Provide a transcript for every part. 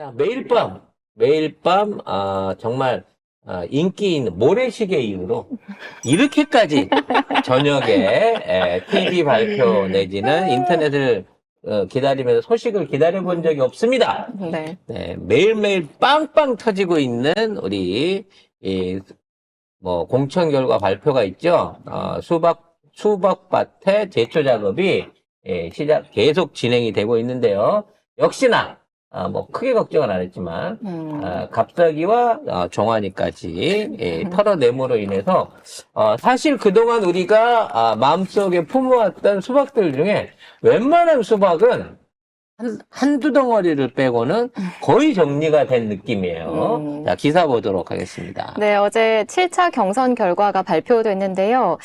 자, 매일 밤, 정말, 인기 있는 모래시계 이후로 이렇게까지 저녁에 TV 발표 내지는 인터넷을 기다리면서 소식을 기다려본 적이 없습니다. 네. 네, 매일매일 빵빵 터지고 있는 우리, 공천 결과 발표가 있죠. 수박밭의 제초 작업이 계속 진행이 되고 있는데요. 역시나 크게 걱정은 안 했지만 갑자기와 종환이까지 털어냄으로 인해서 사실 그동안 우리가 마음속에 품어왔던 수박들 중에 웬만한 수박은 한두 덩어리를 빼고는 거의 정리가 된 느낌이에요. 자, 기사 보도록 하겠습니다. 네, 어제 7차 경선 결과가 발표됐는데요.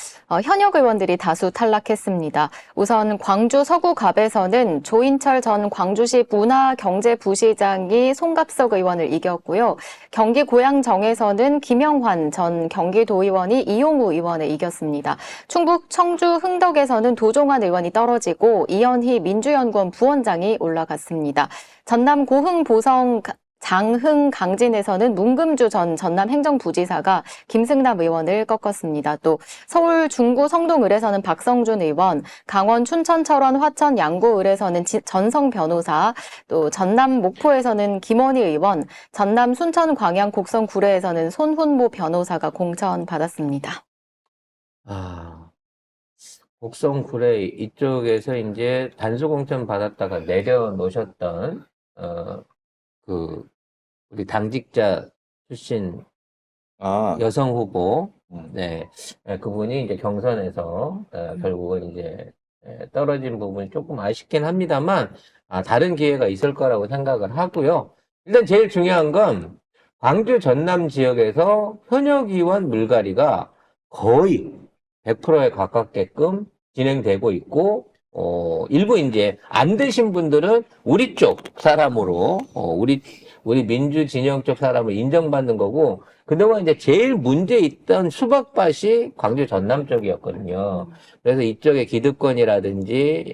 현역 의원들이 다수 탈락했습니다. 우선 광주 서구갑에서는 조인철 전 광주시 문화경제부시장이 송갑석 의원을 이겼고요. 경기 고양정에서는 김영환 전 경기도의원이 이용우 의원을 이겼습니다. 충북 청주 흥덕에서는 도종환 의원이 떨어지고 이현희 민주연구원 부원장이 올라갔습니다. 전남 고흥 보성 장흥 강진에서는 문금주 전 전남 행정부지사가 김승남 의원을 꺾었습니다. 또 서울 중구 성동을에서는 박성준 의원, 강원 춘천 철원 화천 양구을에서는 전성 변호사, 또 전남 목포에서는 김원희 의원, 전남 순천 광양 곡성 구례에서는 손훈모 변호사가 공천받았습니다. 곡성 구례 이쪽에서 이제 단수 공천 받았다가 내려놓으셨던 우리 당직자 출신 여성 후보, 네, 그분이 이제 경선에서 결국은 이제 떨어진 부분이 조금 아쉽긴 합니다만, 다른 기회가 있을 거라고 생각을 하고요. 일단 제일 중요한 건 광주 전남 지역에서 현역 의원 물갈이가 거의 100%에 가깝게끔 진행되고 있고, 일부 이제 안 되신 분들은 우리 쪽 사람으로, 우리 민주 진영 쪽 사람을 인정받는 거고, 그동안 이제 제일 문제 있던 수박밭이 광주 전남 쪽이었거든요. 그래서 이쪽의 기득권이라든지,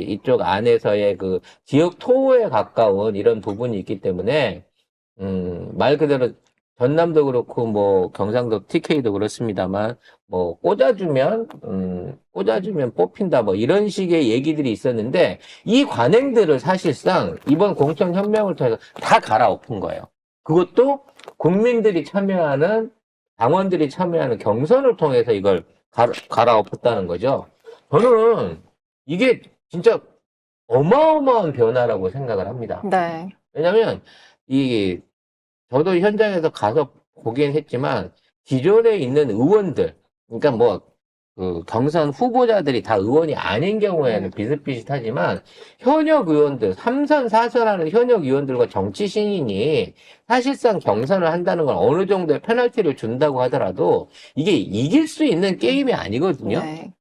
이쪽 안에서의 그 지역 토호에 가까운 이런 부분이 있기 때문에, 말 그대로 전남도 그렇고, 경상도 TK도 그렇습니다만, 꽂아주면 뽑힌다, 이런 식의 얘기들이 있었는데, 이 관행들을 사실상 이번 공천혁명을 통해서 다 갈아엎은 거예요. 그것도 국민들이 참여하는, 당원들이 참여하는 경선을 통해서 이걸 갈아엎었다는 거죠. 저는 이게 진짜 어마어마한 변화라고 생각을 합니다. 네. 왜냐면, 저도 현장에서 가서 보긴 했지만, 기존에 있는 의원들, 그러니까 경선 후보자들이 다 의원이 아닌 경우에는 비슷비슷하지만, 현역 의원들, 3선, 4선 하는 현역 의원들과 정치 신인이 사실상 경선을 한다는 건 어느 정도의 페널티를 준다고 하더라도, 이게 이길 수 있는 게임이 아니거든요. 네.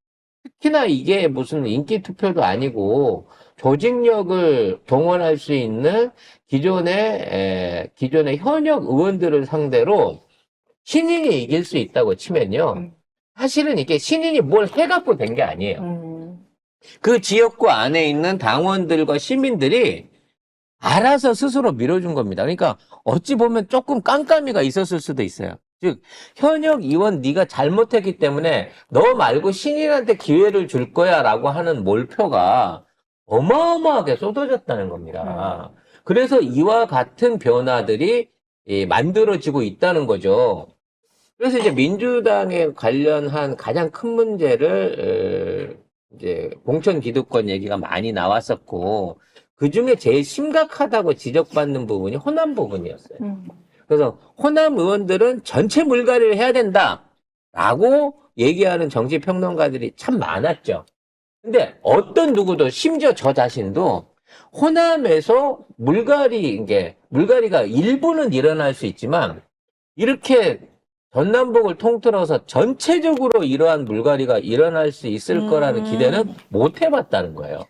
특히나 이게 무슨 인기 투표도 아니고, 조직력을 동원할 수 있는 기존의 현역 의원들을 상대로 신인이 이길 수 있다고 치면요. 사실은 이게 신인이 뭘 해갖고 된 게 아니에요. 그 지역구 안에 있는 당원들과 시민들이 알아서 스스로 밀어준 겁니다. 그러니까 어찌 보면 조금 깜깜이가 있었을 수도 있어요. 즉 현역 의원 네가 잘못했기 때문에 너 말고 신인한테 기회를 줄 거야 라고 하는 몰표가 어마어마하게 쏟아졌다는 겁니다. 그래서 이와 같은 변화들이 만들어지고 있다는 거죠. 그래서 이제 민주당에 관련한 가장 큰 문제를 이제 공천 기득권 얘기가 많이 나왔었고, 그 중에 제일 심각하다고 지적받는 부분이 호남 부분이었어요. 그래서 호남 의원들은 전체 물갈이를 해야 된다라고 얘기하는 정치평론가들이 참 많았죠. 근데 어떤 누구도, 심지어 저 자신도 호남에서 물갈이가 일부는 일어날 수 있지만, 이렇게 전남북을 통틀어서 전체적으로 이러한 물갈이가 일어날 수 있을 거라는 기대는 못 해봤다는 거예요.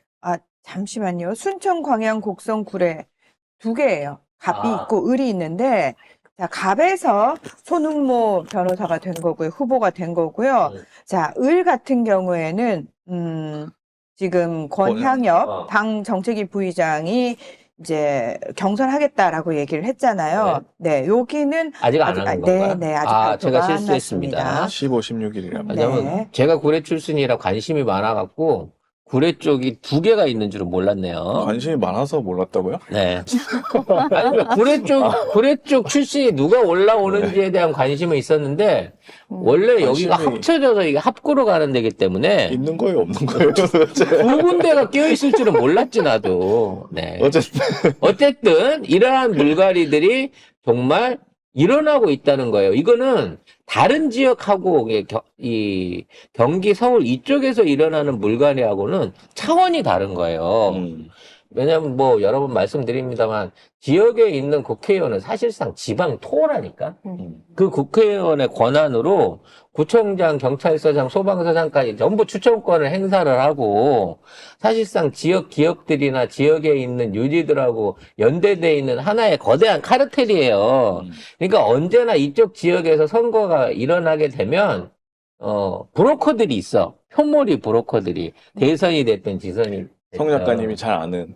잠시만요. 순천, 광양, 곡성, 구례 두 개예요. 갑이 있고 을이 있는데, 자, 갑에서 손흥모 변호사가 된 거고요. 후보가 된 거고요. 자, 을 같은 경우에는 지금 권향엽 당 정책위 부의장이 이제 경선하겠다라고 얘기를 했잖아요. 네, 여기는 아직 안 하는 건가요? 네, 아직 아, 제가 발표가 안 실수했습니다. 났습니다. 15, 16일이랍니다. 왜냐면 네. 제가 구례 출신이라 관심이 많아갖고 구례 쪽이 2개가 있는 줄은 몰랐네요. 관심이 많아서 몰랐다고요? 네. 아니, 구례 쪽 출신이 누가 올라오는지에 대한 관심은 있었는데, 원래 여기가 관심이- 합쳐져서 이게 합구로 가는 데기 때문에, 있는 거예요, 없는 거예요, 도대체? 두 군데가 끼어있을 줄은 몰랐지, 나도. 네. 어쨌든, 이러한 물갈이들이 정말 일어나고 있다는 거예요. 이거는 다른 지역하고 이 경기 서울 이쪽에서 일어나는 물갈이하고는 차원이 다른 거예요. 왜냐면 뭐 여러 번 말씀드립니다만 지역에 있는 국회의원은 사실상 지방 토어라니까. 그 국회의원의 권한으로 구청장, 경찰서장, 소방서장까지 전부 추천권을 행사를 하고 사실상 지역 기업들이나 지역에 있는 유지들하고 연대되어 있는 하나의 거대한 카르텔이에요. 그러니까 언제나 이쪽 지역에서 선거가 일어나게 되면 브로커들이 있어. 표몰이 브로커들이 대선이 됐든 지선이 성 작가님이 잘 아는.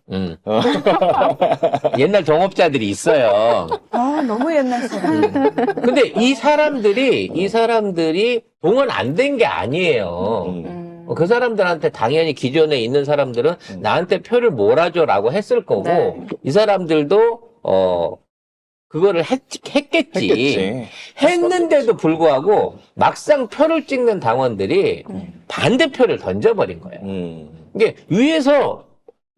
옛날 동업자들이 있어요. 아, 너무 옛날 사람. 근데 이 사람들이 동원 안 된 게 아니에요. 그 사람들한테 당연히 기존에 있는 사람들은 나한테 표를 몰아줘라고 했을 거고, 네. 이 사람들도, 그거를 했겠지. 했는데도 불구하고 막상 표를 찍는 당원들이 반대표를 던져버린 거예요. 이게 위에서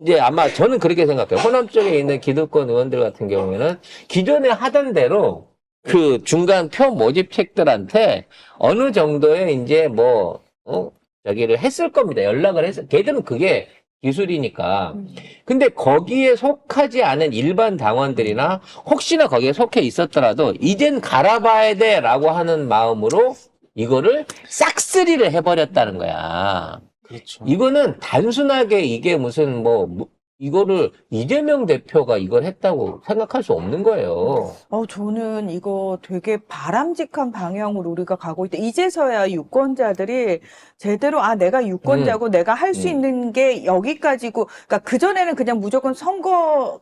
이제 아마 저는 그렇게 생각해요. 호남 쪽에 있는 기득권 의원들 같은 경우에는 기존에 하던 대로 그 중간 표 모집책들한테 어느 정도의 이제 저기를 했을 겁니다. 연락을 했을, 걔들은 그게 기술이니까. 근데 거기에 속하지 않은 일반 당원들이나 혹시나 거기에 속해 있었더라도 이젠 갈아봐야 돼 라고 하는 마음으로 이거를 싹쓸이를 해버렸다는 거야. 그렇죠. 이거는 단순하게 이게 무슨 이거를 이재명 대표가 이걸 했다고 생각할 수 없는 거예요. 저는 이거 되게 바람직한 방향으로 우리가 가고 있다. 이제서야 유권자들이 제대로, 내가 유권자고 내가 할 수 있는 게 여기까지고, 그러니까 그전에는 그냥 무조건 선거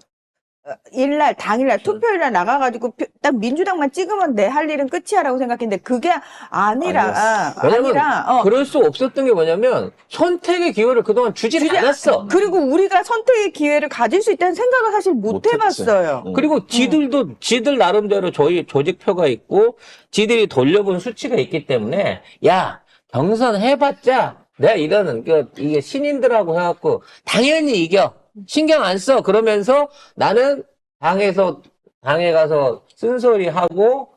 일날, 당일날, 투표일날 나가가지고 딱 민주당만 찍으면 내 할 일은 끝이야라고 생각했는데 그게 아니라, 왜냐면 그럴 수 없었던 게 뭐냐면 선택의 기회를 그동안 주지 않았어. 그리고 우리가 선택의 기회를 가질 수 있다는 생각을 사실 못 해봤어요. 그리고 지들 나름대로 저희 조직표가 있고 지들이 돌려본 수치가 있기 때문에 야 경선 해봤자 내가 이러는 이게 신인들하고 해갖고 당연히 이겨. 신경 안 써. 그러면서 나는 당에 가서 쓴소리 하고,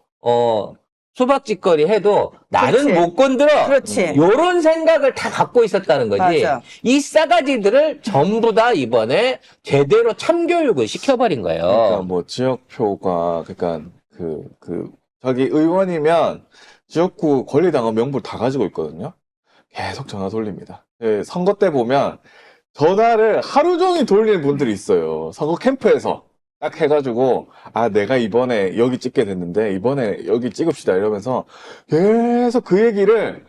수박짓거리 해도 나는 그렇지. 못 건드려. 그렇지. 요런 생각을 다 갖고 있었다는 거지. 맞아. 이 싸가지들을 전부 다 이번에 제대로 참교육을 시켜버린 거예요. 그러니까 뭐 지역표가, 그러니까 저기 의원이면 지역구 권리당원 명부를 다 가지고 있거든요. 계속 전화 돌립니다. 선거 때 보면 전화를 하루 종일 돌리는 분들이 있어요. 선거 캠프에서 딱 해가지고 내가 이번에 여기 찍게 됐는데 이번에 여기 찍읍시다 이러면서 계속 그 얘기를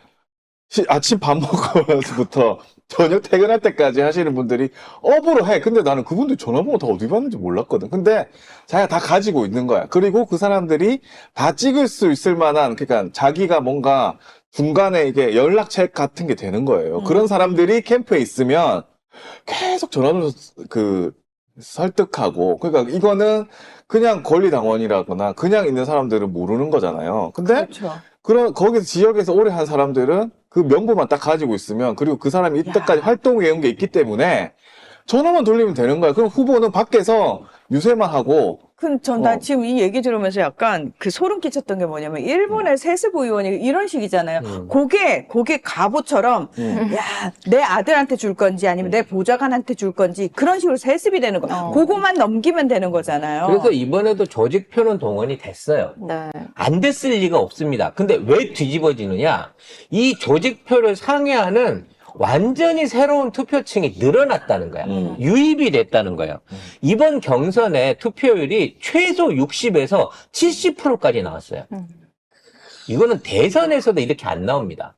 아침 밥 먹으면서부터 저녁 퇴근할 때까지 하시는 분들이 업으로 해. 근데 나는 그분들 전화번호 다 어디 봤는지 몰랐거든. 근데 자기가 다 가지고 있는 거야. 그리고 그 사람들이 다 찍을 수 있을 만한, 그러니까 자기가 뭔가 중간에 이게 연락책 같은 게 되는 거예요. 그런 사람들이 캠프에 있으면 계속 전화로 설득하고, 그러니까 이거는 그냥 권리당원이라거나 그냥 있는 사람들은 모르는 거잖아요. 근데 그렇죠. 거기서 지역에서 오래 한 사람들은 그 명부만 딱 가지고 있으면, 그리고 그 사람이 이때까지 활동해온 게 있기 때문에 전화만 돌리면 되는 거야. 그럼 후보는 밖에서 유세만 하고. 나 지금 이 얘기 들으면서 약간 소름 끼쳤던 게 뭐냐면, 일본의 세습 의원이 이런 식이잖아요. 그게 갑오처럼, 야, 내 아들한테 줄 건지 아니면 내 보좌관한테 줄 건지 그런 식으로 세습이 되는 거. 그거만 넘기면 되는 거잖아요. 그래서 이번에도 조직표는 동원이 됐어요. 네. 안 됐을 리가 없습니다. 근데 왜 뒤집어지느냐? 이 조직표를 상회하는 완전히 새로운 투표층이 늘어났다는 거야. 유입이 됐다는 거예요. 이번 경선의 투표율이 최소 60에서 70%까지 나왔어요. 이거는 대선에서도 이렇게 안 나옵니다.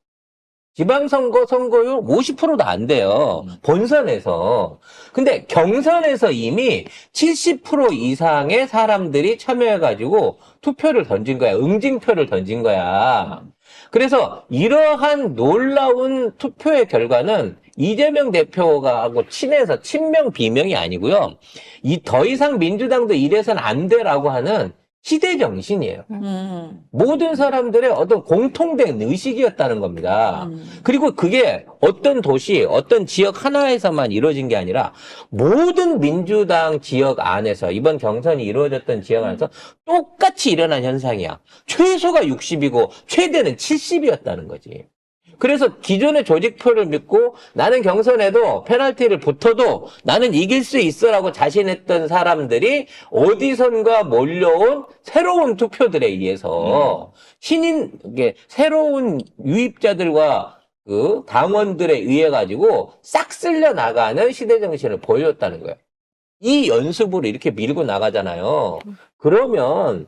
지방선거 선거율 50%도 안 돼요. 본선에서. 근데 경선에서 이미 70% 이상의 사람들이 참여해가지고 투표를 던진 거야. 응징표를 던진 거야. 그래서 이러한 놀라운 투표의 결과는 이재명 대표가 하고 친해서 친명 비명이 아니고요. 더 이상 민주당도 이래선 안 돼라고 하는 시대 정신이에요. 모든 사람들의 어떤 공통된 의식이었다는 겁니다. 그리고 그게 어떤 도시, 어떤 지역 하나에서만 이루어진 게 아니라 모든 민주당 지역 안에서 이번 경선이 이루어졌던 지역 안에서 똑같이 일어난 현상이야. 최소가 60이고 최대는 70이었다는 거지. 그래서 기존의 조직표를 믿고 나는 경선에도 페널티를 붙어도 나는 이길 수 있어라고 자신했던 사람들이 어디선가 몰려온 새로운 투표들에 의해서 새로운 유입자들과 그 당원들에 의해 가지고 싹 쓸려 나가는 시대 정신을 보여줬다는 거예요. 이 연습으로 이렇게 밀고 나가잖아요. 그러면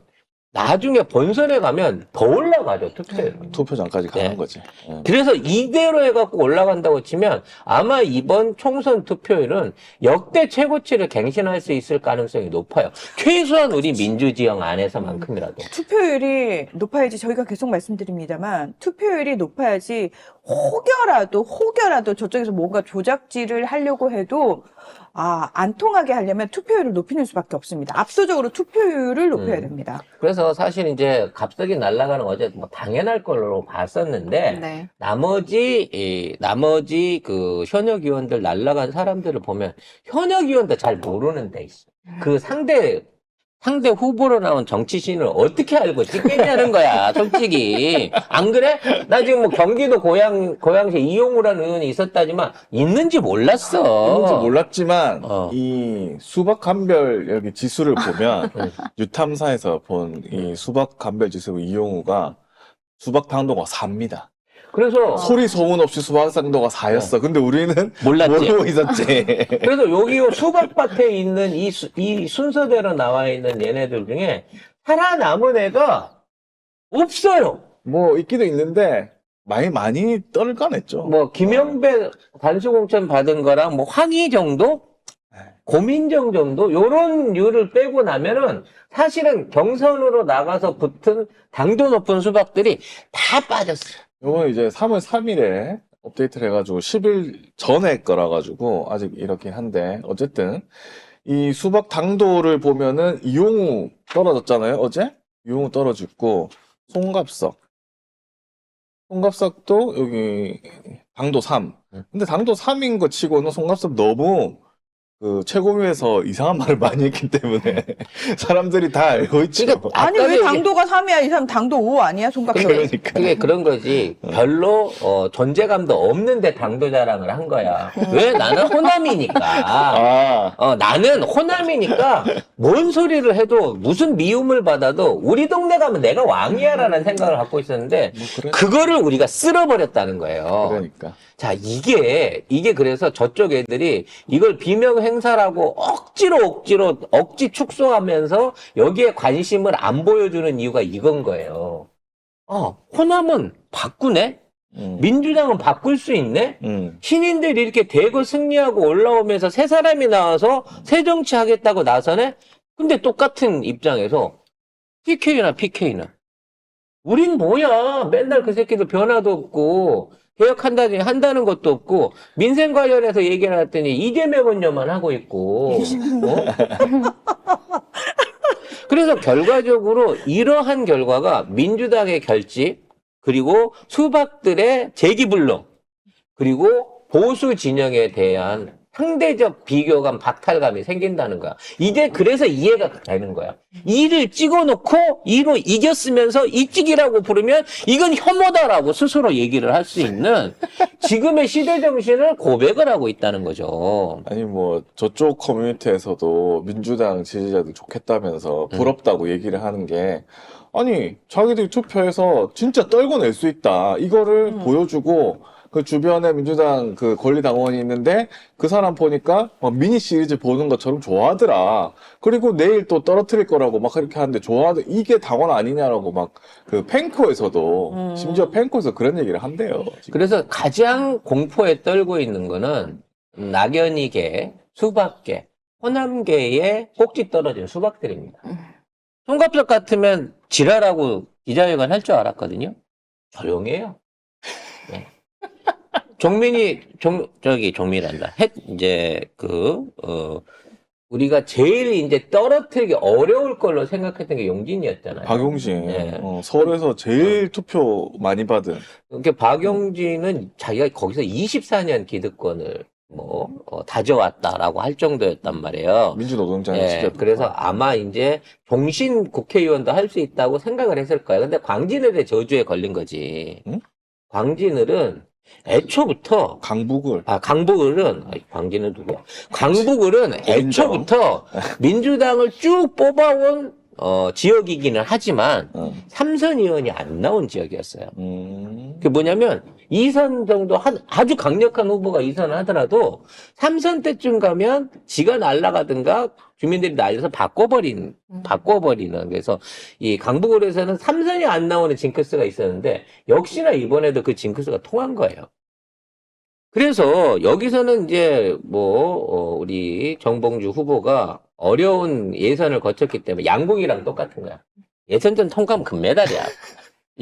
나중에 본선에 가면 더 올라가죠, 투표율. 투표장까지 가는 네. 거지. 그래서 이대로 해갖고 올라간다고 치면 아마 이번 총선 투표율은 역대 최고치를 갱신할 수 있을 가능성이 높아요. 최소한 우리 민주지형 안에서만큼이라도. 투표율이 높아야지 저희가 계속 말씀드립니다만 투표율이 높아야지 혹여라도 저쪽에서 뭔가 조작질을 하려고 해도 안 통하게 하려면 투표율을 높이는 수밖에 없습니다. 압도적으로 투표율을 높여야 됩니다. 그래서 사실 이제 갑자기 날아가는 어제 뭐 당연할 걸로 봤었는데 네. 나머지 그 현역 의원들 날아간 사람들을 보면 현역 의원도 잘 모르는 데 있어. 그 상대 후보로 나온 정치신을 어떻게 알고 찍겠냐는 거야, 솔직히. 안 그래? 나 지금 뭐 경기도 고양시 이용우라는 의원이 있었다지만 있는지 몰랐어. 있는지 몰랐지만 어. 이 수박 감별 여기 지수를 보면 유탐사에서 본 이 수박 감별 지수 이용우가 수박 당도가 4입니다. 그래서 소리 소문 없이 수박 당도가 4였어. 근데 우리는 몰랐지. 모르고 있었지. 그래서 여기 수박밭에 있는 이 순서대로 나와 있는 얘네들 중에 살아남은 애가 없어요. 뭐 있기도 있는데 많이 떨어냈죠. 뭐 김영배 단수공천 받은 거랑 뭐 황희 정도? 고민정 정도? 요런 류를 빼고 나면은 사실은 경선으로 나가서 붙은 당도 높은 수박들이 다 빠졌어요. 요건 이제 3월 3일에 업데이트를 해가지고 10일 전에 거라 가지고 아직 이렇긴 한데 어쨌든 이 수박 당도를 보면은 이용우 떨어졌잖아요, 어제? 이용우 떨어졌고 송갑석도 여기 당도 3. 근데 당도 3인 거 치고는 송갑석 너무 그 최고위에서 이상한 말을 많이 했기 때문에 사람들이 다 알고 있죠. 그러니까 아니 아까 왜 얘기- 당도가 3이야? 이 사람 당도 5 아니야? 송각석. 그러니까. 그게 그런 거지. 별로 존재감도 없는데 당도 자랑을 한 거야. 왜? 나는 호남이니까. 나는 호남이니까 뭔 소리를 해도 무슨 미움을 받아도 우리 동네 가면 내가 왕이야라는 생각을 갖고 있었는데 뭐 그래. 그거를 우리가 쓸어버렸다는 거예요. 그러니까. 자, 이게 그래서 저쪽 애들이 이걸 비명 행사라고 억지 축소하면서 여기에 관심을 안 보여주는 이유가 이건 거예요. 호남은 바꾸네? 민주당은 바꿀 수 있네? 신인들이 이렇게 대거 승리하고 올라오면서 새 사람이 나와서 새 정치 하겠다고 나서네? 근데 똑같은 입장에서 PK는 우린 뭐야? 맨날 그 새끼들 변화도 없고 개혁한다는 것도 없고 민생 관련해서 얘기를 했더니 이재명은요만 하고 있고 그래서 결과적으로 이러한 결과가 민주당의 결집 그리고 수박들의 재기불능 그리고 보수 진영에 대한 상대적 비교감, 박탈감이 생긴다는 거야. 이제 그래서 이해가 되는 거야. 이를 찍어놓고 이로 이겼으면서 이 찍이라고 부르면 이건 혐오다라고 스스로 얘기를 할 수 있는 지금의 시대 정신을 고백을 하고 있다는 거죠. 아니 뭐 저쪽 커뮤니티에서도 민주당 지지자들 좋겠다면서 부럽다고 얘기를 하는 게 아니 자기들이 투표해서 진짜 떨궈낼 수 있다 이거를 보여주고 그 주변에 민주당 그 권리당원이 있는데 그 사람 보니까 막 미니 시리즈 보는 것처럼 좋아하더라. 그리고 내일 또 떨어뜨릴 거라고 막 그렇게 하는데 좋아하더 이게 당원 아니냐라고 막 그 펜코에서도 심지어 펜코에서 그런 얘기를 한대요. 지금. 그래서 가장 공포에 떨고 있는 거는 낙연이계, 수박계, 호남계에 꼭지 떨어진 수박들입니다. 송갑석 같으면 지랄하고 기자회견 할 줄 알았거든요. 조용해요. 네. 종민이란다. 우리가 제일 이제 떨어뜨리기 어려울 걸로 생각했던 게 용진이었잖아요. 박용진 네. 서울에서 제일 투표 많이 받은. 그러니까 박용진은 자기가 거기서 24년 기득권을 다져왔다라고 할 정도였단 말이에요. 민주노동자는 예, 진짜. 그래서 아마 이제 종신 국회의원도 할 수 있다고 생각을 했을 거예요. 근데 광진을의 저주에 걸린 거지. 응? 광진을은 애초부터 광진은 누구야? 강북을은 애초부터 민주당을 쭉 뽑아온 지역이기는 하지만 삼선 의원이 안 나온 지역이었어요. 그게 뭐냐면 2선 정도 아주 강력한 후보가 2선을 하더라도 3선 때쯤 가면 지가 날아가든가 주민들이 날려서 바꿔버리는. 그래서 이 강북을에서는 3선이 안 나오는 징크스가 있었는데 역시나 이번에도 그 징크스가 통한 거예요. 그래서 여기서는 이제 우리 정봉주 후보가 어려운 예선을 거쳤기 때문에 양궁이랑 똑같은 거야. 예선전 통과하면 금메달이야.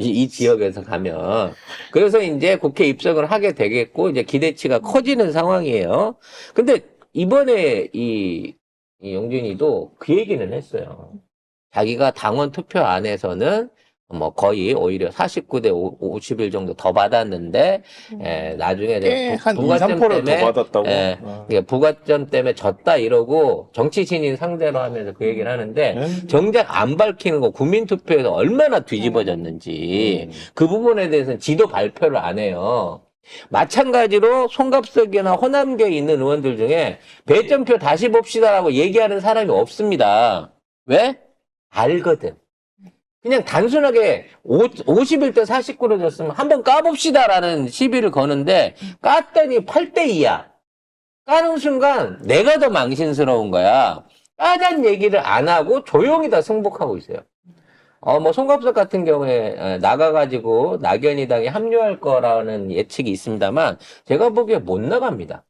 이 지역에서 가면. 그래서 이제 국회 입성을 하게 되겠고, 이제 기대치가 커지는 상황이에요. 근데 이번에 이 용준이도 그 얘기는 했어요. 자기가 당원 투표 안에서는 거의 오히려 49대 51 정도 더 받았는데, 나중에 한 2, 부가점 3%를 때문에, 더 받았다고. 그러니까 부가점 때문에 졌다 이러고 정치 신인 상대로 하면서 그 얘기를 하는데, 정작 안 밝히는 거 국민투표에서 얼마나 뒤집어졌는지 그 부분에 대해서는 지도 발표를 안 해요. 마찬가지로 송갑석이나 호남계에 있는 의원들 중에 배점표 다시 봅시다라고 얘기하는 사람이 없습니다. 왜? 알거든. 그냥 단순하게 51대 49로 졌으면 한번 까봅시다라는 시비를 거는데 깠더니 8대2야. 까는 순간 내가 더 망신스러운 거야. 까잔 얘기를 안 하고 조용히 다 승복하고 있어요. 송갑석 같은 경우에 나가가지고 낙연이당에 합류할 거라는 예측이 있습니다만 제가 보기에 못 나갑니다.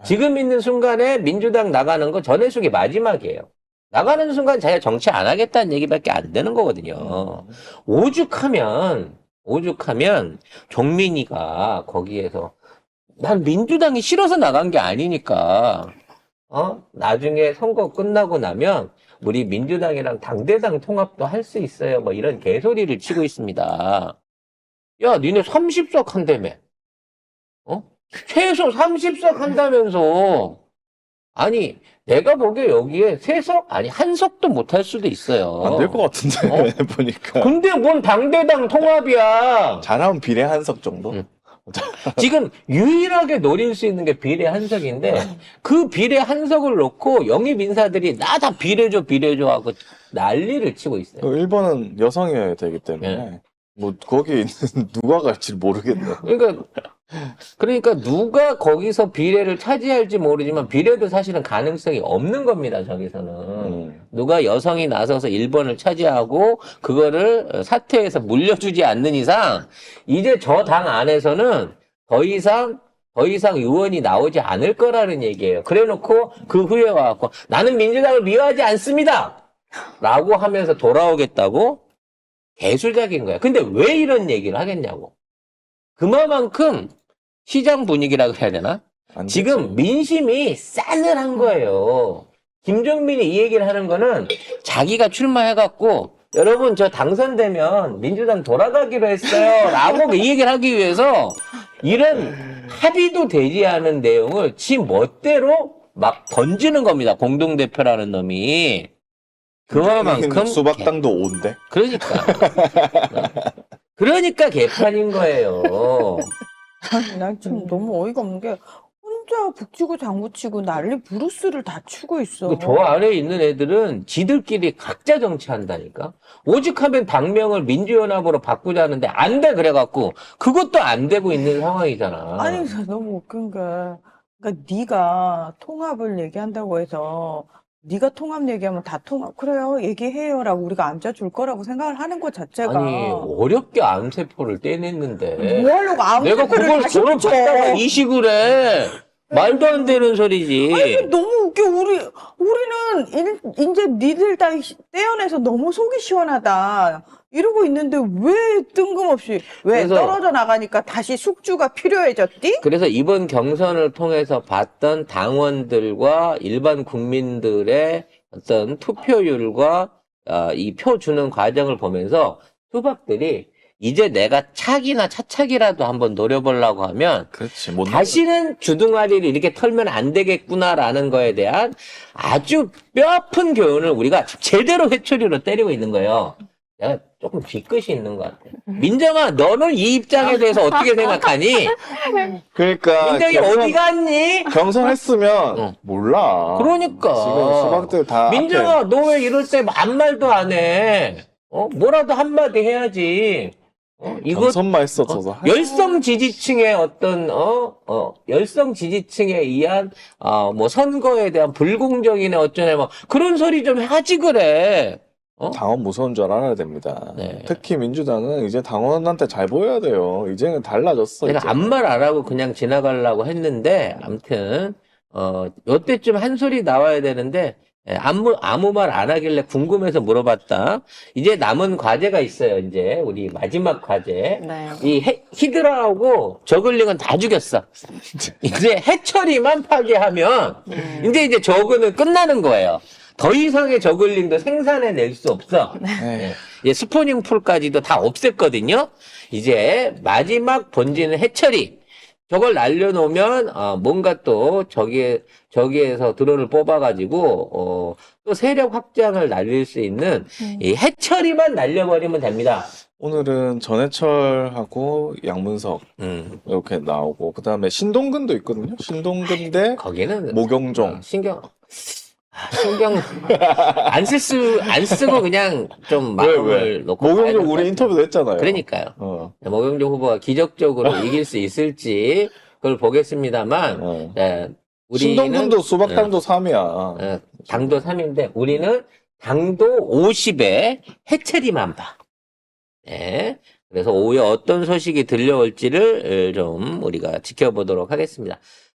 지금 있는 순간에 민주당 나가는 거 전해숙이 마지막이에요. 나가는 순간 자기가 정치 안 하겠다는 얘기밖에 안 되는 거거든요. 오죽하면 정민이가 거기에서 난 민주당이 싫어서 나간 게 아니니까 나중에 선거 끝나고 나면 우리 민주당이랑 당대당 통합도 할 수 있어요. 이런 개소리를 치고 있습니다. 야, 니네 30석 한다며. 최소 30석 한다면서. 아니, 내가 보기에 여기에 3석? 아니, 1석도 못 할 수도 있어요. 안 될 것 같은데, 보니까. 근데 뭔 당대당 통합이야. 잘하면 비례 한석 정도? 지금 유일하게 노릴 수 있는 게 비례 한석인데 그 비례 한석을 놓고 영입 인사들이 나 다 비례줘 하고 난리를 치고 있어요. 1번은 여성이어야 되기 때문에 거기 있는 누가 갈지 모르겠네. 그러니까 누가 거기서 비례를 차지할지 모르지만 비례도 사실은 가능성이 없는 겁니다. 저기서는 누가 여성이 나서서 1번을 차지하고 그거를 사퇴해서 물려주지 않는 이상 이제 저 당 안에서는 더 이상 의원이 나오지 않을 거라는 얘기예요. 그래놓고 그 후에 와갖고 나는 민주당을 미워하지 않습니다 라고 하면서 돌아오겠다고 개수작인 거야. 근데 왜 이런 얘기를 하겠냐고. 그만큼 시장 분위기라고 해야 되나? 지금 민심이 싸늘한 거예요. 김종민이 이 얘기를 하는 거는 자기가 출마해갖고 여러분 저 당선되면 민주당 돌아가기로 했어요 라고 이 얘기를 하기 위해서 이런 합의도 되지 않은 내용을 지 멋대로 막 던지는 겁니다. 공동대표라는 놈이. 그만큼 수박당도 온대. 그러니까 개판인 거예요. 난 좀 너무 어이가 없는 게 혼자 북치고 장구치고 난리 부르스를 다 추고 있어. 저 안에 있는 애들은 지들끼리 각자 정치한다니까. 오직하면 당명을 민주연합으로 바꾸자는데 안 돼 그래갖고 그것도 안 되고 있는 상황이잖아. 아니, 너무 웃긴 게, 그러니까 네가 통합을 얘기한다고 해서 네가 통합 얘기하면 다 통합, 그래요, 얘기해요라고 우리가 앉아줄 거라고 생각을 하는 것 자체가 아니 어렵게 암세포를 떼냈는데 뭐 하려고 아무 내가 댓글을 그걸 다시 붙여. 걸어봤다가 이식을 해. 말도 안 되는 소리지. 아니, 너무 웃겨. 우리는 이제 니들 다 떼어내서 너무 속이 시원하다. 이러고 있는데 왜 뜬금없이, 왜 그래서- 떨어져 나가니까 다시 숙주가 필요해졌디? 그래서 이번 경선을 통해서 봤던 당원들과 일반 국민들의 어떤 투표율과 이 표 주는 과정을 보면서 수박들이 이제 내가 차기나 차차기라도 한번 노려보려고 하면 그렇지. 못 다시는 주둥아리를 이렇게 털면 안 되겠구나라는 거에 대한 아주 뼈아픈 교훈을 우리가 제대로 회초리로 때리고 있는 거예요. 내가 조금 뒤끝이 있는 것 같아. 민정아, 너는 이 입장에 대해서 어떻게 생각하니? 그러니까 민정이 어디 갔니? 경선했으면 어. 몰라. 그러니까. 지금 수박들 다 민정아, 너 왜 이럴 때 아무 말도 안 해? 뭐라도 한마디 해야지. 이거 경선만 했었어서 열성 지지층의 어떤 열성 지지층에 의한 뭐 선거에 대한 불공정이네 어쩌네 뭐 그런 소리 좀 하지 그래. 당원 무서운 줄 알아야 됩니다. 네. 특히 민주당은 이제 당원한테 잘 보여야 돼요. 이제는 달라졌어. 내가 이제. 아무 말 안 하고 그냥 지나가려고 했는데 아무튼 요때쯤 한 소리 나와야 되는데 아무 말 안 하길래 궁금해서 물어봤다. 이제 남은 과제가 있어요. 이제 우리 마지막 과제. 네. 이 히드라하고 저글링은 다 죽였어. 이제 해처리만 파괴하면 이제 저그는 끝나는 거예요. 더 이상의 저글링도 생산해낼 수 없어. 에이, 이제 스포닝 풀까지도 다 없앴거든요. 이제 마지막 본진은 해처리. 저걸 날려놓으면 뭔가 또 저기에서 드론을 뽑아가지고 또 세력 확장을 날릴 수 있는 이 해처리만 날려버리면 됩니다. 오늘은 전해철하고 양문석 이렇게 나오고 그다음에 신동근도 있거든요. 신동근 대 거기는 모경종. 신경 안 쓰고 그냥 좀 마음을 놓고 봐야 모경종 될것 우리 같아요. 인터뷰도 했잖아요. 그러니까요. 어. 모경종 후보가 기적적으로 이길 수 있을지 그걸 보겠습니다만 어. 우리는 신동근도 수박당도 3이야. 당도 3인데 우리는 당도 50에 해체리만 봐. 네. 그래서 오후에 어떤 소식이 들려올지를 좀 우리가 지켜보도록 하겠습니다.